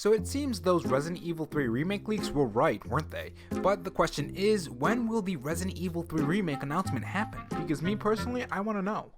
So it seems those Resident Evil 3 remake leaks were right, weren't they? But the question is, when will the Resident Evil 3 remake announcement happen? Because me personally, I want to know.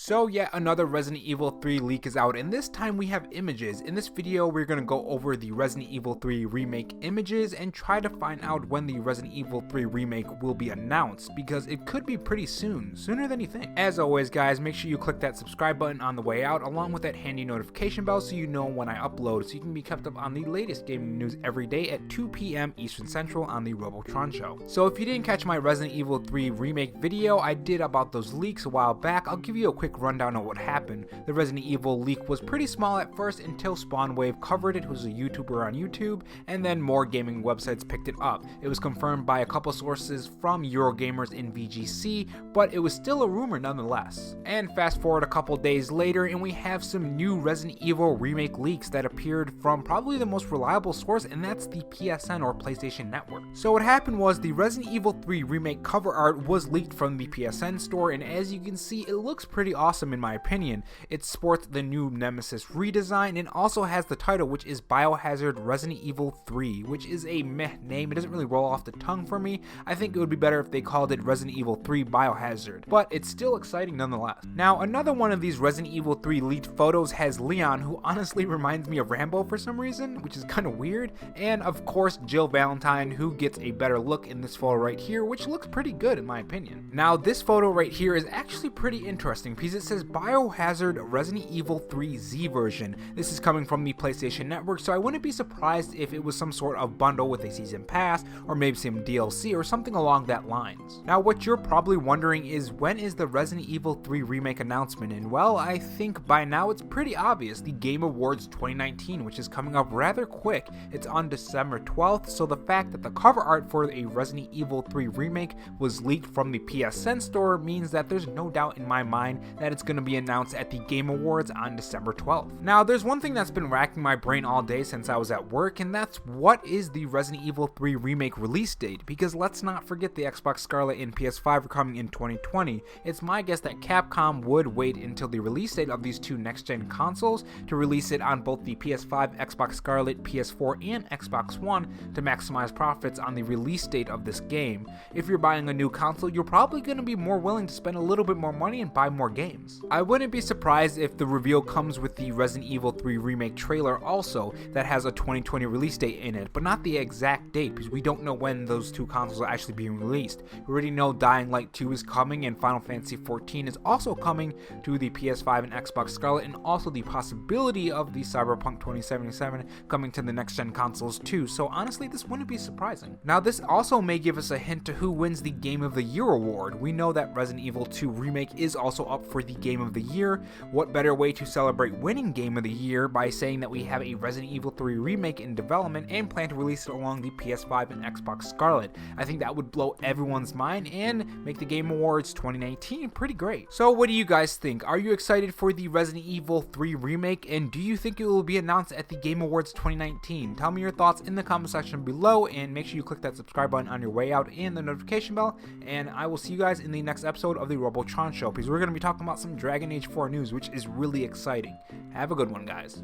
So yet another Resident Evil 3 leak is out, and this time we have images. In this video we're going to go over the Resident Evil 3 remake images and try to find out when the Resident Evil 3 remake will be announced, because it could be pretty soon, sooner than you think. As always guys, make sure you click that subscribe button on the way out along with that handy notification bell so you know when I upload, so you can be kept up on the latest gaming news every day at 2 p.m. Eastern Central on the Robo Show. So if you didn't catch my Resident Evil 3 remake video I did about those leaks a while back, I'll give you a quick rundown of what happened. The Resident Evil leak was pretty small at first until Spawnwave covered it, who was a YouTuber on YouTube, and then more gaming websites picked it up. It was confirmed by a couple sources from Eurogamers in VGC, but it was still a rumor nonetheless. And fast forward a couple days later and we have some new Resident Evil remake leaks that appeared from probably the most reliable source, and that's the PSN or PlayStation Network. So what happened was the Resident Evil 3 remake cover art was leaked from the PSN store, and as you can see it looks pretty awesome in my opinion. It sports the new Nemesis redesign and also has the title, which is BIOHAZARD Resident Evil 3, which is a meh name. It doesn't really roll off the tongue for me. I think it would be better if they called it Resident Evil 3 Biohazard, but it's still exciting nonetheless. Now another one of these Resident Evil 3 leaked photos has Leon, who honestly reminds me of Rambo for some reason, which is kind of weird, and of course Jill Valentine, who gets a better look in this photo right here, which looks pretty good in my opinion. Now this photo right here is actually pretty interesting because it says BIOHAZARD Resident Evil 3 Z version. This is coming from the PlayStation Network, so I wouldn't be surprised if it was some sort of bundle with a season pass or maybe some DLC or something along that lines. Now what you're probably wondering is, when is the Resident Evil 3 remake announcement? And well, I think by now it's pretty obvious. The Game Awards 2019, which is coming up rather quick. It's on December 12th, so the fact that the cover art for a Resident Evil 3 remake was leaked from the PSN store means that there's no doubt in my mind that it's going to be announced at the Game Awards on December 12th. Now there's one thing that's been racking my brain all day since I was at work, and that's what is the Resident Evil 3 remake release date, because let's not forget the Xbox Scarlet and PS5 are coming in 2020. It's my guess that Capcom would wait until the release date of these two next-gen consoles to release it on both the PS5, Xbox Scarlet, PS4, and Xbox One to maximize profits on the release date of this game. If you're buying a new console, you're probably going to be more willing to spend a little bit more money and buy more games. I wouldn't be surprised if the reveal comes with the Resident Evil 3 remake trailer also that has a 2020 release date in it, but not the exact date because we don't know when those two consoles are actually being released. We already know Dying Light 2 is coming and Final Fantasy 14 is also coming to the PS5 and Xbox Scarlet, and also the possibility of the Cyberpunk 2077 coming to the next gen consoles too, so honestly this wouldn't be surprising. Now this also may give us a hint to who wins the Game of the Year award. We know that Resident Evil 2 remake is also up for the Game of the Year. What better way to celebrate winning Game of the Year by saying that we have a Resident Evil 3 remake in development and plan to release it along the PS5 and Xbox Scarlet. I think that would blow everyone's mind and make the Game Awards 2019 pretty great. So what do you guys think? Are you excited for the Resident Evil 3 remake, and do you think it will be announced at the Game Awards 2019? Tell me your thoughts in the comment section below, and make sure you click that subscribe button on your way out and the notification bell, and I will see you guys in the next episode of the Robo Show, because we're going to be talking about some Dragon Age 4 news, which is really exciting. Have a good one, guys.